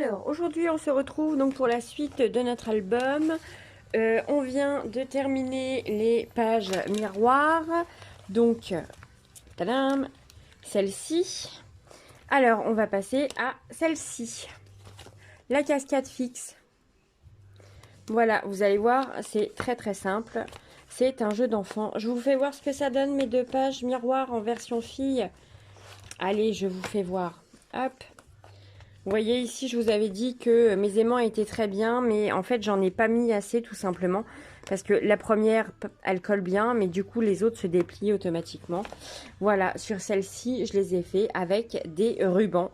Alors, aujourd'hui, on se retrouve donc pour la suite de notre album. On vient de terminer les pages miroirs. Donc, tadam, celle-ci. Alors, on va passer à celle-ci. La cascade fixe. Voilà, vous allez voir, c'est très très simple. C'est un jeu d'enfant. Je vous fais voir ce que ça donne, mes deux pages miroirs en version fille. Allez, je vous fais voir. Hop. Vous voyez ici, je vous avais dit que mes aimants étaient très bien, mais en fait, j'en ai pas mis assez tout simplement. Parce que la première, elle colle bien, mais du coup, les autres se déplient automatiquement. Voilà, sur celle-ci, je les ai fait avec des rubans.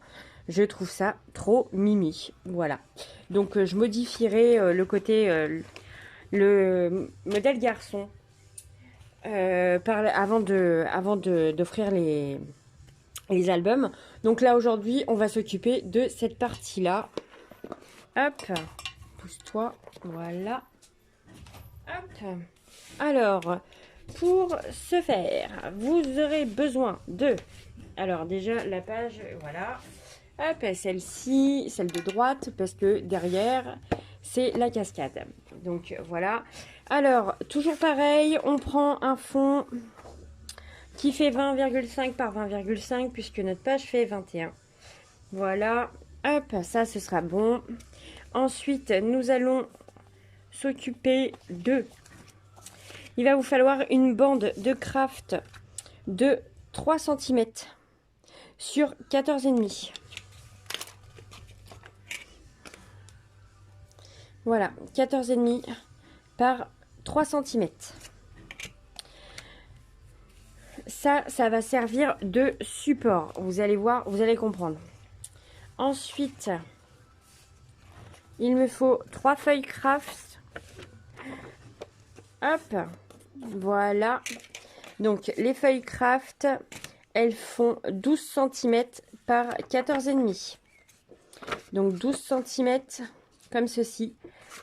Je trouve ça trop mimi. Voilà. Donc, je modifierai le côté, le modèle garçon avant d'offrir les albums. Donc là aujourd'hui on va s'occuper de cette partie là. Hop, pousse-toi, voilà. Hop. Alors pour ce faire vous aurez besoin de, alors déjà la page, voilà, hop, celle-ci, celle de droite, parce que derrière c'est la cascade. Donc voilà. Alors toujours pareil, on prend un fond qui fait 20,5 par 20,5 puisque notre page fait 21. Voilà, hop, ça ce sera bon. Ensuite, nous allons s'occuper de... Il va vous falloir une bande de craft de 3 cm sur 14,5. Voilà, 14,5 par 3 cm. Ça va servir de support. Vous allez voir, vous allez comprendre. Ensuite, il me faut 3 feuilles craft. Hop, voilà. Donc, les feuilles craft, elles font 12 cm par 14,5. Donc, 12 cm comme ceci,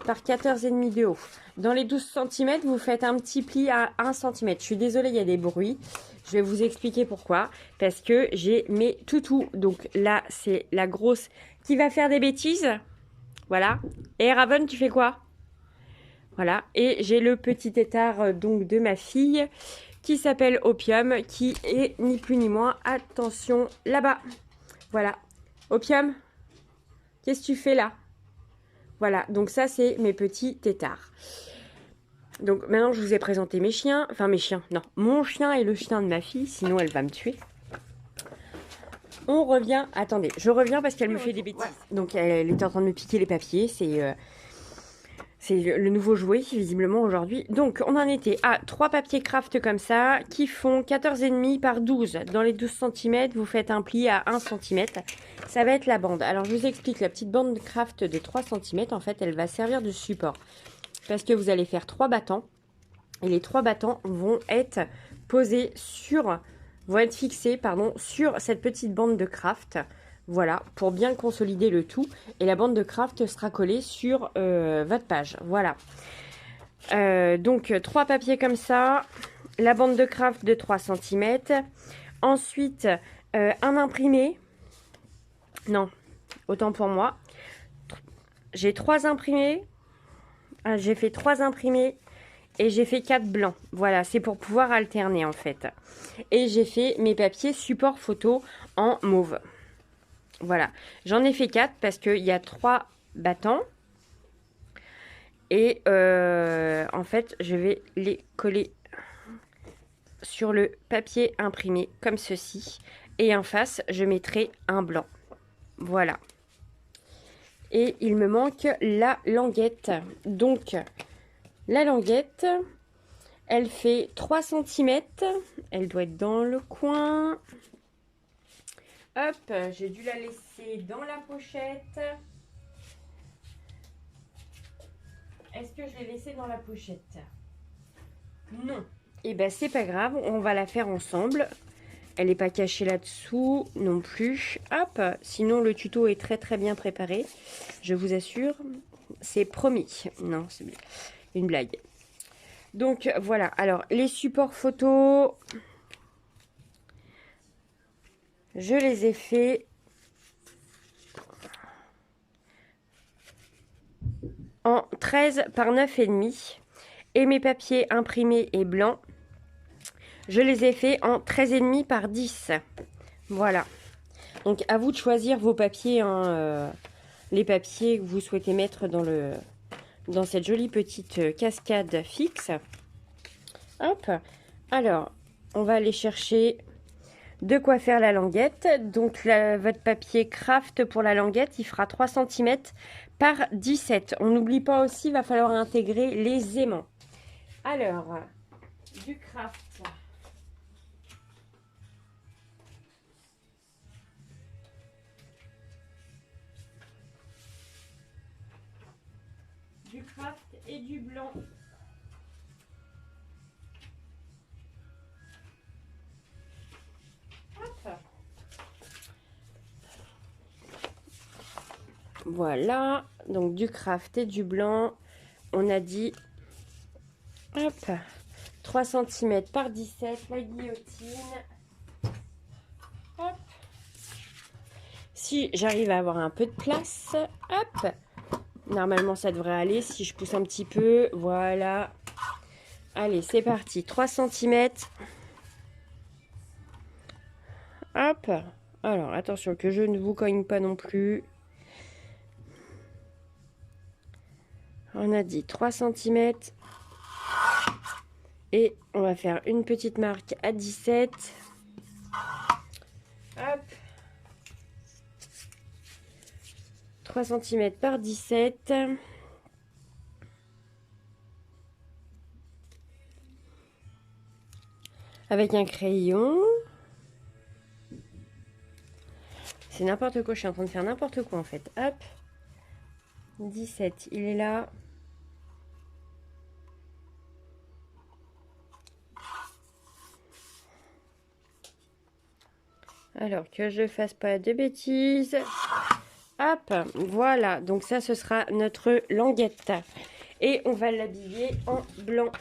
par 14,5 de haut. Dans les 12 cm, vous faites un petit pli à 1 cm. Je suis désolée, il y a des bruits. Je vais vous expliquer pourquoi. Parce que j'ai mes toutous. Donc là, c'est la grosse qui va faire des bêtises. Voilà. Et Raven, tu fais quoi? Voilà. Et j'ai le petit tétard donc de ma fille qui s'appelle Opium, qui est ni plus ni moins. Attention, là-bas. Voilà. Opium, qu'est-ce que tu fais là? Voilà, donc ça c'est mes petits têtards. Donc maintenant je vous ai présenté mes chiens, enfin mes chiens, non, mon chien et le chien de ma fille, sinon elle va me tuer. On revient, attendez, je reviens parce qu'elle me fait des bêtises. Ouais. Donc elle était en train de me piquer les papiers, c'est le nouveau jouet visiblement aujourd'hui. Donc on en était à 3 papiers craft comme ça, qui font 14,5 par 12. Dans les 12 cm, vous faites un pli à 1 cm. Ça va être la bande. Alors je vous explique, la petite bande craft de 3 cm, en fait, elle va servir de support. Parce que vous allez faire 3 battants. Et les 3 battants vont être posés sur, vont être fixés, pardon, sur cette petite bande de craft. Voilà, pour bien consolider le tout. Et la bande de craft sera collée sur votre page. Voilà. Donc, 3 papiers comme ça. La bande de craft de 3 cm. Ensuite, un imprimé. Non, autant pour moi. J'ai 3 imprimés. J'ai fait 3 imprimés. Et j'ai fait 4 blancs. Voilà, c'est pour pouvoir alterner en fait. Et j'ai fait mes papiers support photo en mauve. Voilà, j'en ai fait 4 parce qu'il y a 3 battants. Et en fait, je vais les coller sur le papier imprimé comme ceci. Et en face, je mettrai un blanc. Voilà. Et il me manque la languette. Donc, la languette, elle fait 3 cm. Elle doit être dans le coin. Hop, j'ai dû la laisser dans la pochette. Est-ce que je l'ai laissée dans la pochette? Non. Et ben c'est pas grave, on va la faire ensemble. Elle n'est pas cachée là-dessous non plus. Hop, sinon le tuto est très très bien préparé. Je vous assure, c'est promis. Non, c'est une blague. Donc voilà, alors les supports photos, je les ai faits en 13 par 9,5. Et mes papiers imprimés et blancs, je les ai faits en 13,5 par 10. Voilà. Donc à vous de choisir vos papiers, hein, les papiers que vous souhaitez mettre dans cette jolie petite cascade fixe. Hop. Alors, on va aller chercher de quoi faire la languette. Donc votre papier craft pour la languette, il fera 3 cm par 17. On n'oublie pas aussi, il va falloir intégrer les aimants. Alors, du craft. Du craft et du blanc. Hop. Voilà, donc du craft et du blanc. On a dit, hop, 3 cm par 17, la guillotine. Hop. Si j'arrive à avoir un peu de place, hop. Normalement, ça devrait aller. Si je pousse un petit peu, voilà. Allez, c'est parti. 3 cm. Hop. Alors, attention que je ne vous cogne pas non plus. On a dit 3 cm. Et on va faire une petite marque à 17. Hop. 3 cm par 17. Avec un crayon. C'est n'importe quoi, je suis en train de faire n'importe quoi en fait. Hop. 17, il est là. Alors que je fasse pas de bêtises. Hop, voilà. Donc ça, ce sera notre languette. Et on va l'habiller en blanc.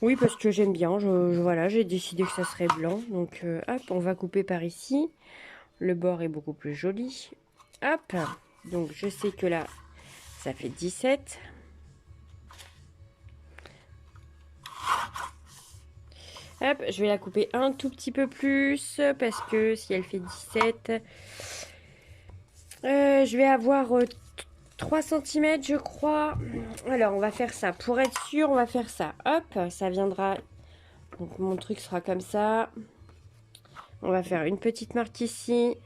Oui, parce que j'aime bien. Voilà, j'ai décidé que ça serait blanc. Donc hop, on va couper par ici. Le bord est beaucoup plus joli. Hop. Donc je sais que là, ça fait 17. Hop, je vais la couper un tout petit peu plus parce que si elle fait 17, je vais avoir 3 cm je crois. Alors on va faire ça. Pour être sûr, on va faire ça. Hop, ça viendra. Donc mon truc sera comme ça. On va faire une petite marque ici.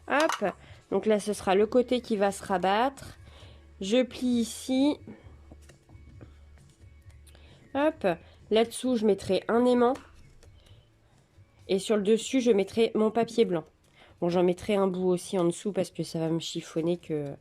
Hop, donc là ce sera le côté qui va se rabattre. Je plie ici. Hop, là-dessous je mettrai un aimant. Et sur le dessus je mettrai mon papier blanc. Bon, j'en mettrai un bout aussi en dessous parce que ça va me chiffonner que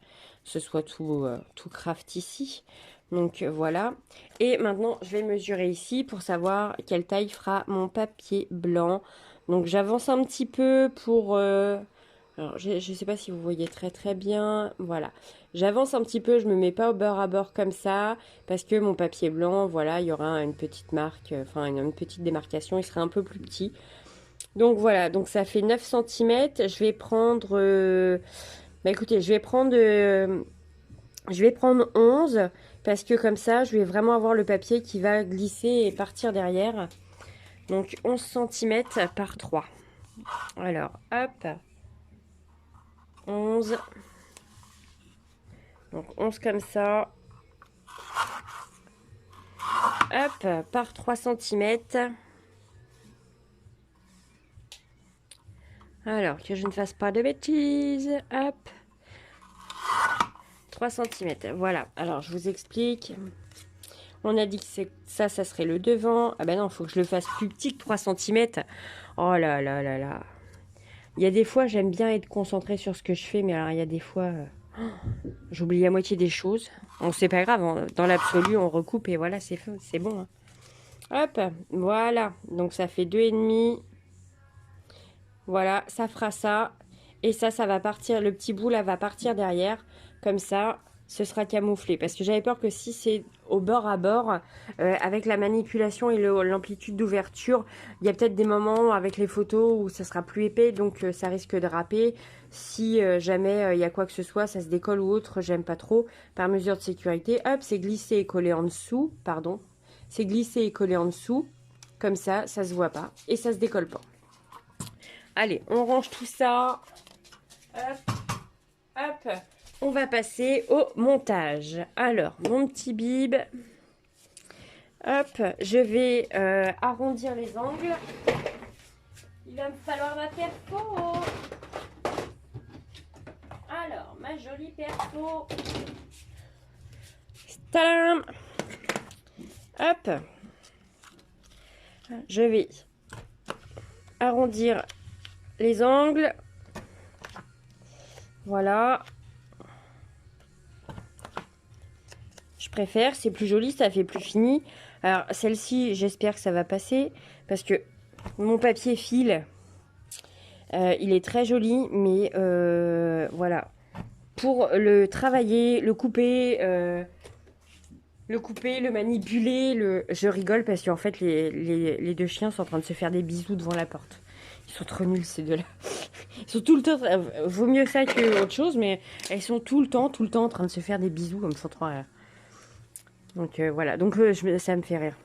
ce soit tout craft ici. Donc voilà. Et maintenant, je vais mesurer ici pour savoir quelle taille fera mon papier blanc. Donc j'avance un petit peu pour... alors, je ne sais pas si vous voyez très bien. Voilà. J'avance un petit peu, je me mets pas au beurre à beurre comme ça. Parce que mon papier blanc, voilà, il y aura une petite marque, enfin une petite démarcation. Il sera un peu plus petit. Donc voilà, donc ça fait 9 cm. Je vais prendre... bah écoutez, je vais prendre 11 parce que comme ça, je vais vraiment avoir le papier qui va glisser et partir derrière. Donc 11 cm par 3. Alors, hop. 11. Donc 11 comme ça. Hop, par 3 cm. Alors, que je ne fasse pas de bêtises. Hop. 3 cm. Voilà. Alors, je vous explique. On a dit que ça serait le devant. Ah ben non, il faut que je le fasse plus petit que 3 cm. Oh là là là là. Il y a des fois, j'aime bien être concentrée sur ce que je fais. Mais alors, il y a des fois, j'oublie la moitié des choses. Bon, c'est pas grave. Hein. Dans l'absolu, on recoupe et voilà, c'est bon. Hein. Hop, voilà. Donc, ça fait 2,5. Voilà, ça fera ça. Et ça va partir, le petit bout là va partir derrière. Comme ça, ce sera camouflé. Parce que j'avais peur que si c'est au bord à bord, avec la manipulation et l'amplitude d'ouverture, il y a peut-être des moments avec les photos où ça sera plus épais, donc ça risque de râper. Si jamais il y a quoi que ce soit, ça se décolle ou autre, j'aime pas trop. Par mesure de sécurité, hop, c'est glissé et collé en dessous, pardon. C'est glissé et collé en dessous, comme ça se voit pas et ça se décolle pas. Allez, on range tout ça. Hop, hop. On va passer au montage. Alors, mon petit bib. Hop, je vais arrondir les angles. Il va me falloir ma perfo. Alors, ma jolie perfo. Tadam! Hop. Je vais arrondir les angles. Voilà. Je préfère, c'est plus joli, ça fait plus fini. Alors, celle-ci, j'espère que ça va passer. Parce que mon papier file. Il est très joli, mais voilà. Pour le travailler, le couper, le manipuler, je rigole parce qu'en fait, les deux chiens sont en train de se faire des bisous devant la porte. Ils sont trop nuls, ces deux-là. Ils sont tout le temps... vaut mieux ça que autre chose, mais elles sont tout le temps en train de se faire des bisous comme ça. Donc voilà, donc ça me fait rire.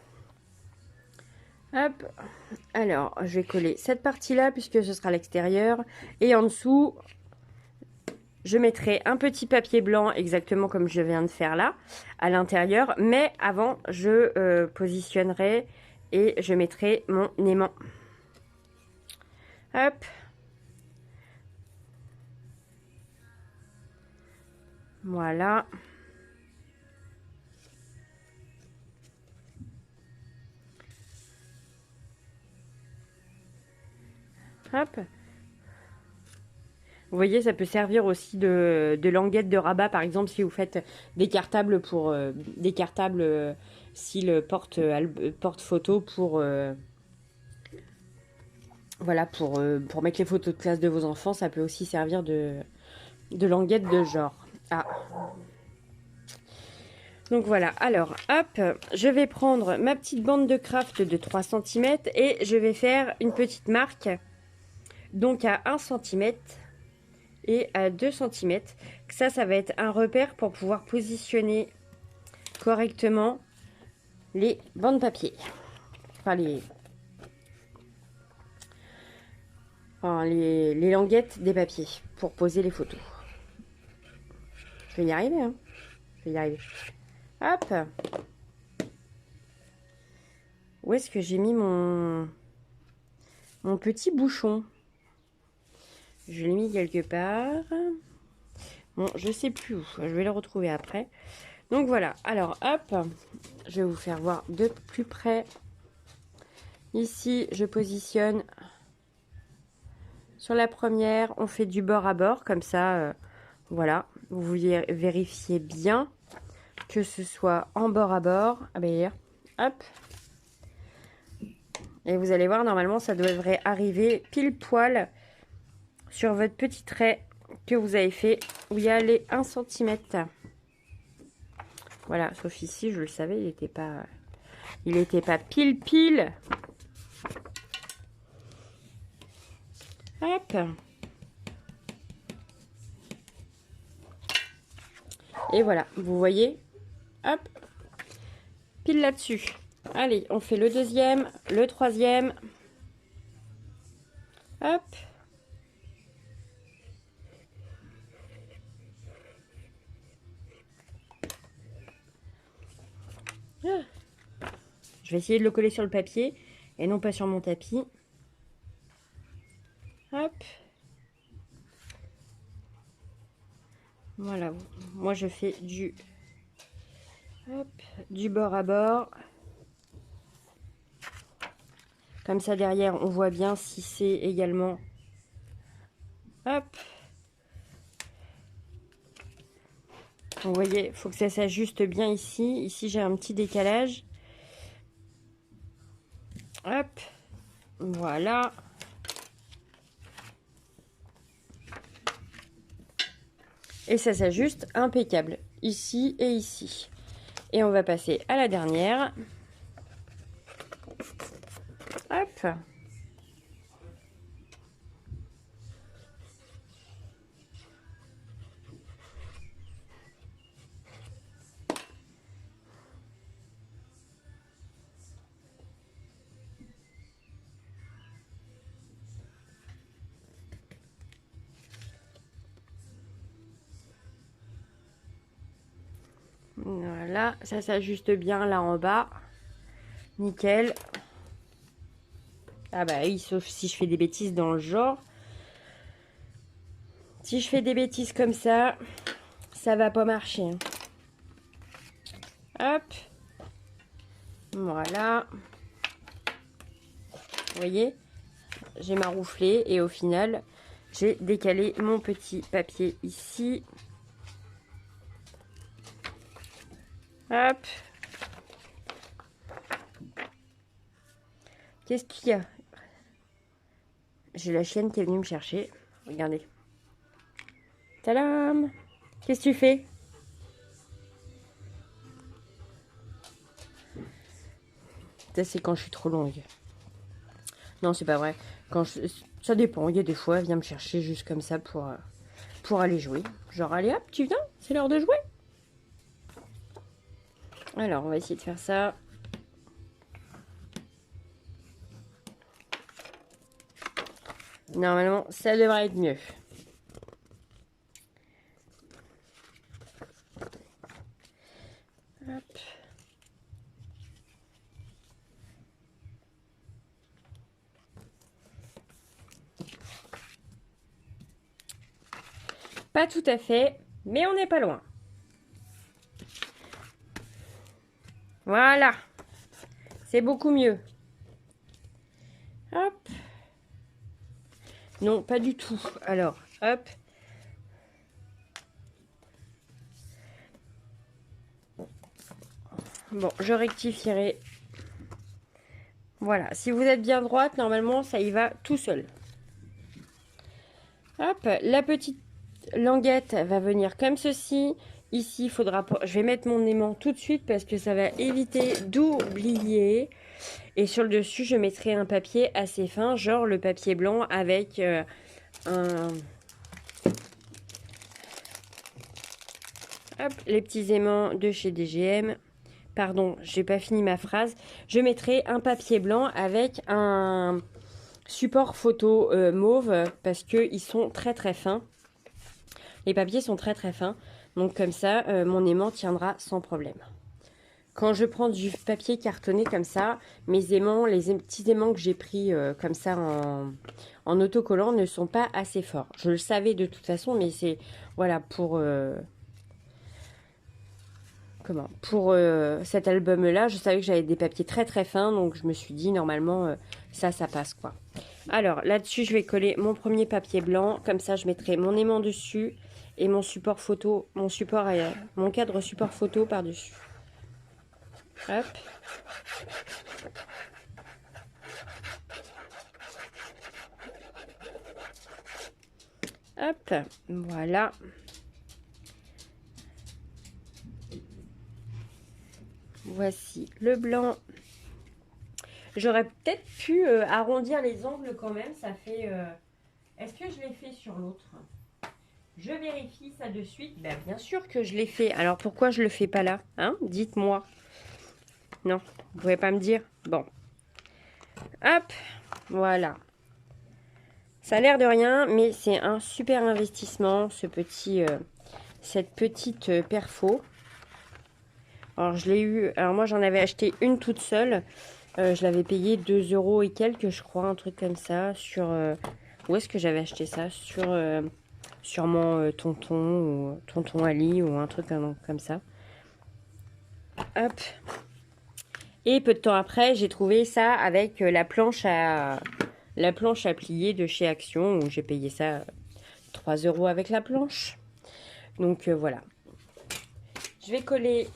Hop, alors je vais coller cette partie-là puisque ce sera l'extérieur. Et en dessous, je mettrai un petit papier blanc exactement comme je viens de faire là, à l'intérieur. Mais avant, je positionnerai et je mettrai mon aimant. Hop. Voilà. Hop. Vous voyez, ça peut servir aussi de languette de rabat, par exemple, si vous faites des cartables pour style porte photo pour voilà pour mettre les photos de classe de vos enfants, ça peut aussi servir de languette de genre. Ah. Donc voilà, alors hop, je vais prendre ma petite bande de craft de 3 cm et je vais faire une petite marque, donc à 1 cm et à 2 cm. Ça va être un repère pour pouvoir positionner correctement les bandes papier. Enfin, les languettes des papiers pour poser les photos. Je vais y arriver, hein. Je vais y arriver. Hop. Où est-ce que j'ai mis mon petit bouchon? Je l'ai mis quelque part. Bon, je sais plus où. Je vais le retrouver après. Donc voilà. Alors, hop. Je vais vous faire voir de plus près. Ici, je positionne sur la première. On fait du bord à bord. Comme ça, voilà. Vous vérifiez bien que ce soit en bord à bord. Ah ben, hop. Et vous allez voir, normalement, ça devrait arriver pile poil sur votre petit trait que vous avez fait, où il y a les 1 cm. Voilà, sauf ici, je le savais, il n'était pas pile. Hop. Et voilà, vous voyez, hop, pile là-dessus. Allez, on fait le deuxième, le troisième. Hop. Je vais essayer de le coller sur le papier et non pas sur mon tapis. Hop. Voilà, moi je fais du bord à bord. Comme ça derrière on voit bien si c'est également. Hop. Vous voyez, il faut que ça s'ajuste bien ici. Ici j'ai un petit décalage. Hop. Voilà. Et ça s'ajuste impeccable. ici et ici. Et on va passer à la dernière. Hop. Voilà, ça s'ajuste bien là en bas. Nickel. Ah bah oui, sauf si je fais des bêtises dans le genre. Si je fais des bêtises comme ça va pas marcher. Hop. Voilà. Vous voyez, j'ai marouflé et au final, j'ai décalé mon petit papier ici. Hop. Qu'est-ce qu'il y a? J'ai la chienne qui est venue me chercher. Regardez. Tadam! Qu'est-ce que tu fais? Ça, c'est quand je suis trop longue. Non, c'est pas vrai. Ça dépend. Il y a des fois, elle vient me chercher juste comme ça pour aller jouer. Genre, allez hop, tu viens? C'est l'heure de jouer. Alors, on va essayer de faire ça. Normalement, ça devrait être mieux. Hop. Pas tout à fait, mais on n'est pas loin. Voilà. C'est beaucoup mieux. Hop. Non, pas du tout. Alors, hop. Bon, je rectifierai. Voilà. Si vous êtes bien droite, normalement, ça y va tout seul. Hop. La petite languette va venir comme ceci. Ici, il faudra... Je vais mettre mon aimant tout de suite parce que ça va éviter d'oublier. Et sur le dessus, je mettrai un papier assez fin, genre le papier blanc avec un... Hop, les petits aimants de chez DGM. Pardon, j'ai pas fini ma phrase. Je mettrai un papier blanc avec un support photo mauve parce qu'ils sont très très fins. Les papiers sont très très fins. Donc comme ça, mon aimant tiendra sans problème. Quand je prends du papier cartonné comme ça, mes aimants, les petits aimants que j'ai pris comme ça en autocollant ne sont pas assez forts. Je le savais de toute façon, mais c'est voilà pour cet album-là, je savais que j'avais des papiers très très fins, donc je me suis dit normalement ça passe quoi. Alors là-dessus, je vais coller mon premier papier blanc, comme ça je mettrai mon aimant dessus et mon support photo, mon cadre support photo par-dessus. Hop. Hop, voilà. Voici le blanc. J'aurais peut-être pu arrondir les angles quand même. Ça fait... Est-ce que je l'ai fait sur l'autre? Je vérifie ça de suite. Ben, bien sûr que je l'ai fait. Alors pourquoi je le fais pas là? Hein? Dites-moi. Non, vous pouvez pas me dire. Bon. Hop, voilà. Ça a l'air de rien, mais c'est un super investissement, cette petite perfo. Alors je l'ai eu, alors moi j'en avais acheté une toute seule. Je l'avais payé 2 € et quelques, je crois, un truc comme ça. Sur où est-ce que j'avais acheté ça? Sûrement tonton Ali ou un truc comme ça. Hop. Et peu de temps après, j'ai trouvé ça avec la planche à plier de chez Action, où j'ai payé ça 3 € avec la planche. Donc voilà. Je vais coller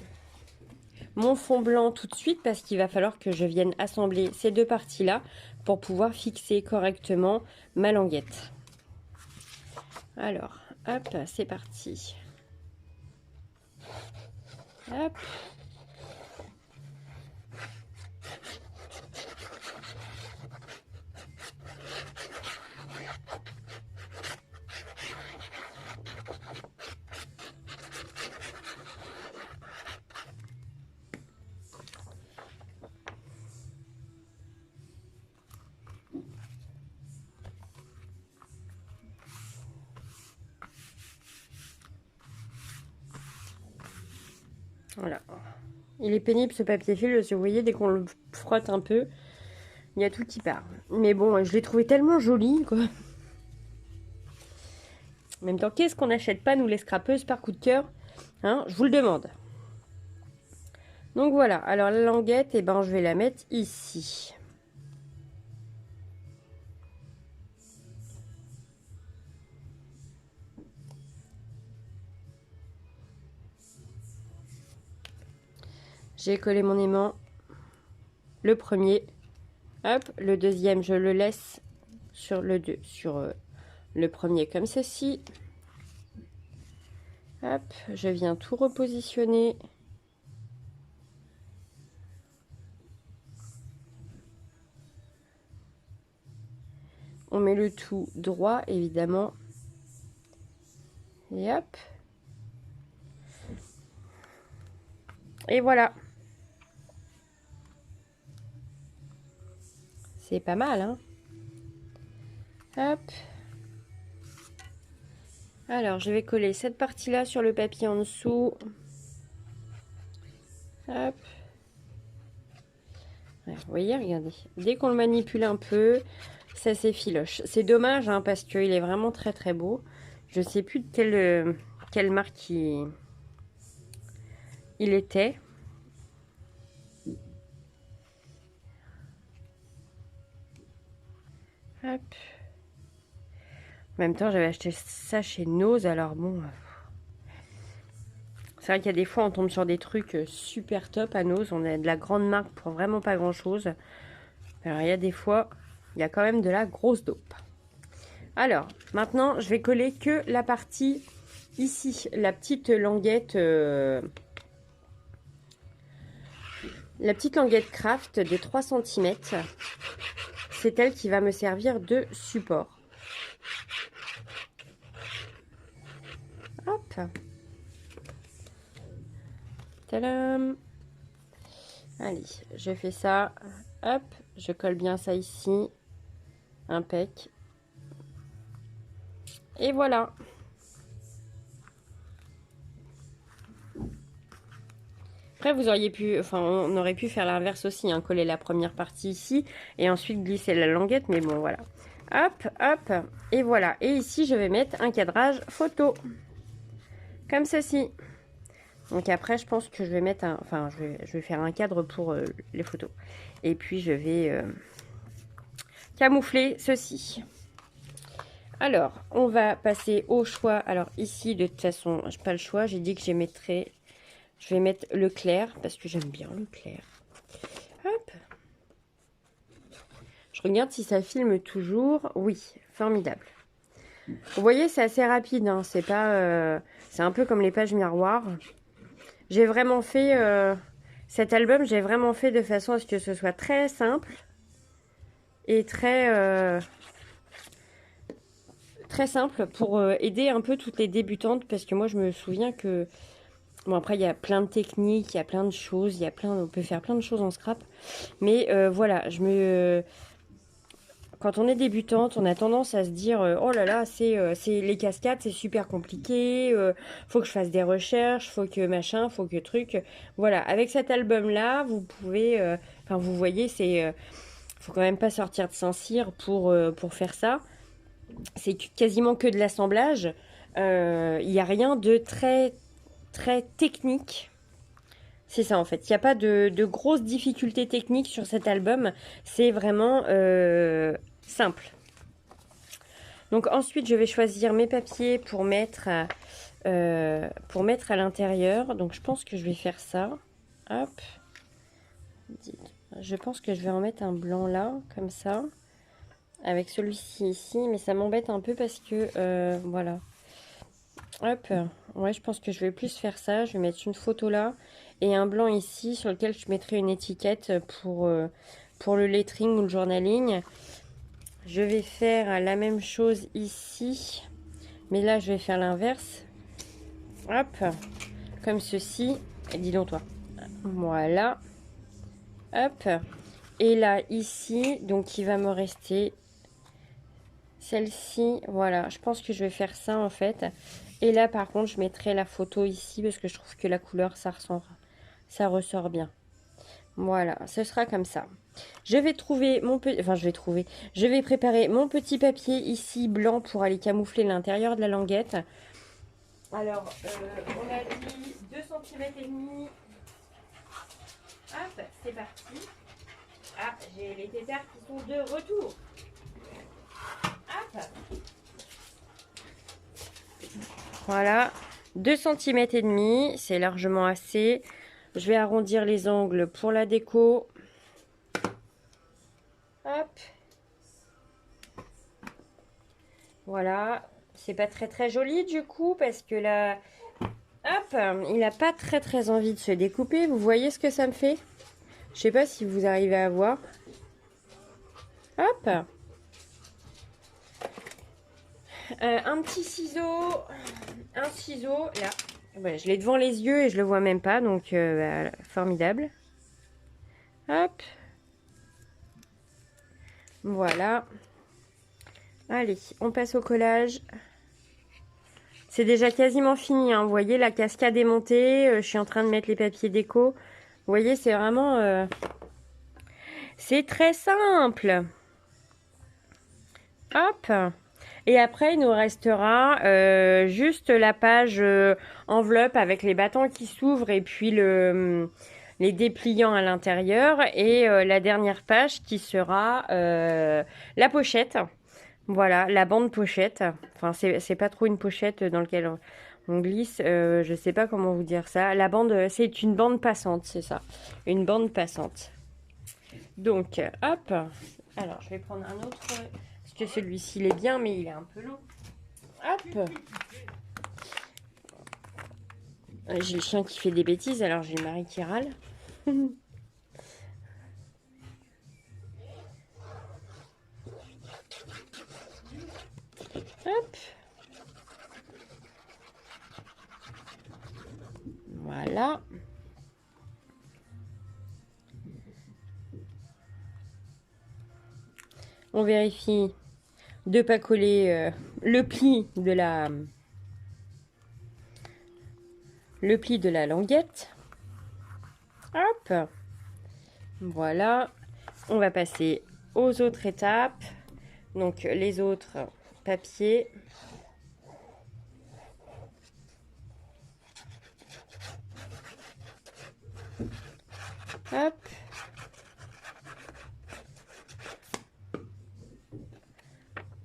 mon fond blanc tout de suite parce qu'il va falloir que je vienne assembler ces deux parties-là pour pouvoir fixer correctement ma languette. Alors, hop, c'est parti. Hop. Voilà. Il est pénible ce papier film, parce que vous voyez, dès qu'on le frotte un peu, il y a tout qui part. Mais bon, je l'ai trouvé tellement joli, quoi. En même temps, qu'est-ce qu'on n'achète pas, nous, les scrapeuses, par coup de cœur, hein? Je vous le demande. Donc voilà, alors la languette, eh ben, je vais la mettre ici. J'ai collé mon aimant, le premier, hop, le deuxième, je le laisse sur le premier comme ceci. Hop, je viens tout repositionner. On met le tout droit, évidemment. Et hop. Et voilà. C'est pas mal, hein? Hop. Alors, je vais coller cette partie-là sur le papier en dessous. Hop. Ouais, vous voyez, regardez. Dès qu'on le manipule un peu, ça s'effiloche. C'est dommage, hein, parce qu'il est vraiment très très beau. Je sais plus de quelle marque il était. Hop. En même temps, j'avais acheté ça chez Nose, alors bon. C'est vrai qu'il y a des fois, on tombe sur des trucs super top à Nose. On a de la grande marque pour vraiment pas grand chose. Alors, il y a des fois, il y a quand même de la grosse dope. Alors, maintenant, je vais coller que la partie ici, la petite languette. La petite languette craft de 3 cm. C'est elle qui va me servir de support. Hop. Tadam. Allez, je fais ça. Hop, je colle bien ça ici. Impec. Et voilà. Après, vous auriez pu, enfin, on aurait pu faire l'inverse aussi, hein, coller la première partie ici et ensuite glisser la languette, mais bon, voilà. Hop, hop, et voilà. Et ici, je vais mettre un cadrage photo, comme ceci. Donc après, je pense que je vais mettre un, enfin, je vais faire un cadre pour les photos. Et puis, je vais camoufler ceci. Alors, on va passer au choix. Alors ici, de toute façon, je n'ai pas le choix. J'ai dit que je vais mettre le clair parce que j'aime bien le clair. Hop. Je regarde si ça filme toujours. Oui, formidable. Vous voyez, c'est assez rapide. Hein. C'est pas, c'est un peu comme les pages miroirs. J'ai vraiment fait cet album. J'ai vraiment fait de façon à ce que ce soit très simple et très simple pour aider un peu toutes les débutantes parce que moi je me souviens que bon, après il y a plein de techniques, il y a plein de choses, on peut faire plein de choses en scrap, mais voilà, quand on est débutante, on a tendance à se dire oh là là, c'est les cascades, c'est super compliqué, faut que je fasse des recherches, faut que machin, faut que truc. Voilà, avec cet album là, vous pouvez enfin vous voyez, c'est faut quand même pas sortir de Saint-Cyr pour faire ça. C'est quasiment que de l'assemblage. Il n'y a rien de très, très technique. C'est ça en fait. Il n'y a pas de grosses difficultés techniques sur cet album. C'est vraiment simple. Donc ensuite, je vais choisir mes papiers pour mettre à l'intérieur. Donc je pense que je vais faire ça. Hop. Je pense que je vais en mettre un blanc là, comme ça. Avec celui-ci ici, mais ça m'embête un peu parce que voilà, Hop, ouais, je pense que je vais plus faire ça. Je vais mettre une photo là et un blanc ici sur lequel je mettrai une étiquette pour le lettering ou le journaling. Je vais faire la même chose ici, mais là je vais faire l'inverse. Hop, comme ceci. Et dis donc toi. Voilà. Hop. Et là, ici, donc il va me rester celle-ci. Voilà, je pense que je vais faire ça en fait. Et là, par contre, je mettrai la photo ici parce que je trouve que la couleur, ça ressort bien. Voilà, ce sera comme ça. Je vais trouver mon petit... Enfin, je vais préparer mon petit papier ici blanc pour aller camoufler l'intérieur de la languette. Alors, on a dit 2 cm et demi. Hop, c'est parti. Ah, j'ai les tétards qui sont de retour. Hop. Voilà, 2 cm et demi, c'est largement assez. Je vais arrondir les angles pour la déco. Hop. Voilà, c'est pas très joli du coup parce que là, hop, il n'a pas très envie de se découper. Vous voyez ce que ça me fait? Je sais pas si vous arrivez à voir. Hop. Un petit ciseau, un ciseau là. Voilà, je l'ai devant les yeux et je le vois même pas, donc formidable. Hop. Voilà. Allez, on passe au collage. C'est déjà quasiment fini, hein. Vous voyez, la cascade est montée. Je suis en train de mettre les papiers déco. Vous voyez, c'est vraiment... c'est très simple. Hop. Et après, il nous restera juste la page enveloppe avec les battants qui s'ouvrent et puis les dépliants à l'intérieur. Et la dernière page qui sera la pochette. Voilà, la bande pochette. Enfin, c'est pas trop une pochette dans laquelle on glisse. Je sais pas comment vous dire ça. La bande, c'est une bande passante, c'est ça. Une bande passante. Donc, hop. Alors, je vais prendre un autre. Parce que celui-ci, il est bien, mais il est un peu long. Hop. J'ai le chien qui fait des bêtises, alors j'ai le mari qui râle. Hop. Voilà. On vérifie de ne pas coller le pli de la languette. Hop. Voilà. On va passer aux autres étapes. Donc les autres papiers. Hop.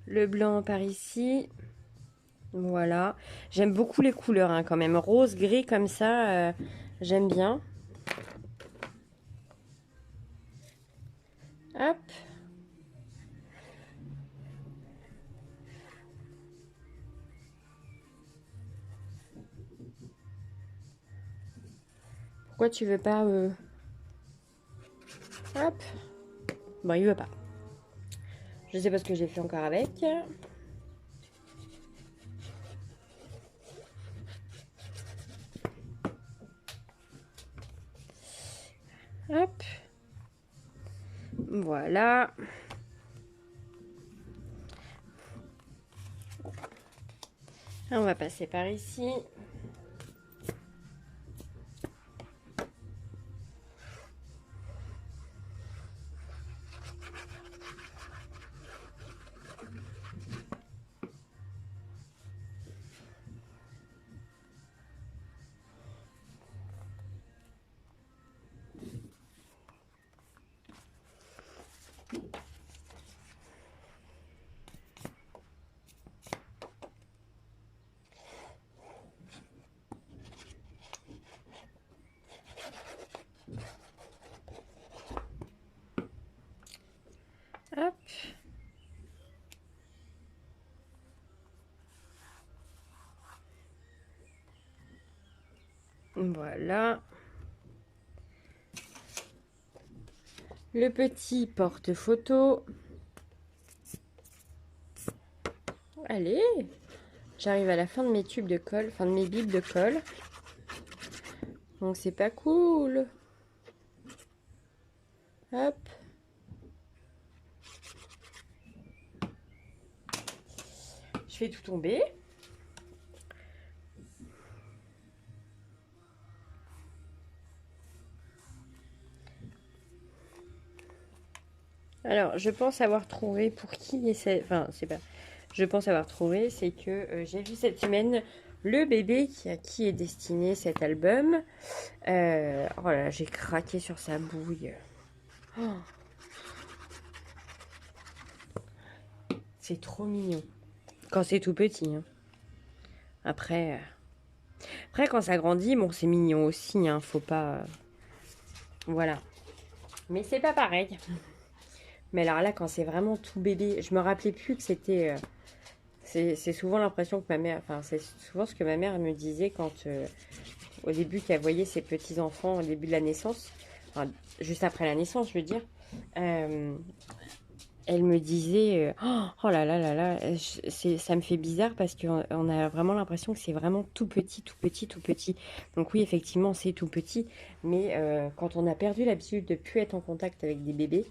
Le blanc par ici. Voilà. J'aime beaucoup les couleurs hein, quand même. Rose, gris comme ça. J'aime bien. Hop. Pourquoi tu veux pas... Hop. Bon, il veut pas. Je sais pas ce que j'ai fait encore avec. Hop. Voilà. On va passer par ici. Voilà. Le petit porte-photo. Allez, j'arrive à la fin de mes tubes de colle, fin de mes bibes de colle. Donc c'est pas cool. Hop. Je fais tout tomber. Alors, je pense avoir trouvé pour qui est enfin, c'est pas. Je pense avoir trouvé, c'est que j'ai vu cette semaine le bébé à qui est destiné cet album. Voilà, j'ai craqué sur sa bouille. Oh, c'est trop mignon. Quand c'est tout petit. Hein. Après, quand ça grandit, bon, c'est mignon aussi. Hein, faut pas. Voilà. Mais c'est pas pareil. Mais alors là, quand c'est vraiment tout bébé, je me rappelais plus que c'était. C'est souvent l'impression que ma mère. Enfin, c'est souvent ce que ma mère me disait quand. Au début, qu'elle voyait ses petits-enfants au début de la naissance. Enfin, juste après la naissance, je veux dire. Elle me disait oh là là là là, ça me fait bizarre parce qu'on a vraiment l'impression que c'est vraiment tout petit, tout petit, tout petit. Donc oui, effectivement, c'est tout petit, mais quand on a perdu l'habitude de plus être en contact avec des bébés,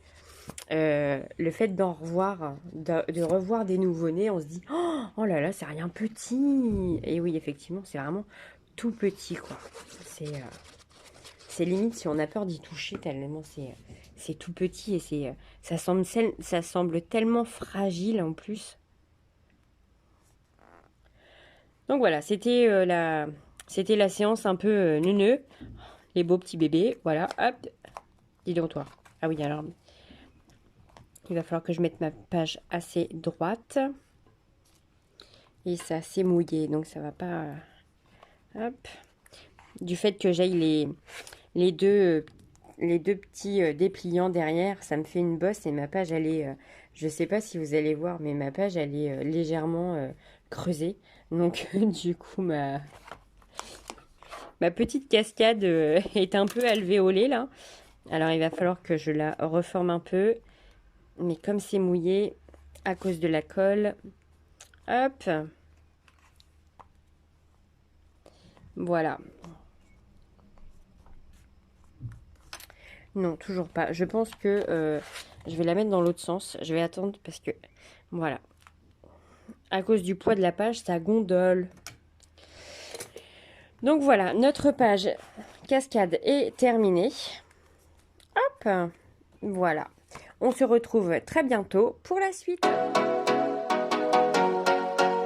le fait d'en revoir, de revoir des nouveau-nés, on se dit oh là là, c'est rien petit. Et oui, effectivement, c'est vraiment tout petit, quoi. C'est limite si on a peur d'y toucher tellement c'est tout petit et ça semble tellement fragile en plus. Donc voilà, c'était la séance un peu neuneu, les beaux petits bébés. Voilà, hop, dis donc toi. Ah oui, alors il va falloir que je mette ma page assez droite. Et ça c'est mouillé, donc ça va pas. Hop. Du fait que j'aille les deux petits dépliants derrière, ça me fait une bosse et ma page, elle est, je sais pas si vous allez voir, mais ma page, elle est légèrement creusée. Donc, du coup, ma petite cascade est un peu alvéolée, là. Alors, il va falloir que je la reforme un peu. Mais comme c'est mouillé, à cause de la colle, hop. Voilà. Non, toujours pas. Je pense que je vais la mettre dans l'autre sens. Je vais attendre parce que, voilà. À cause du poids de la page, ça gondole. Donc voilà, notre page cascade est terminée. Hop, voilà. On se retrouve très bientôt pour la suite.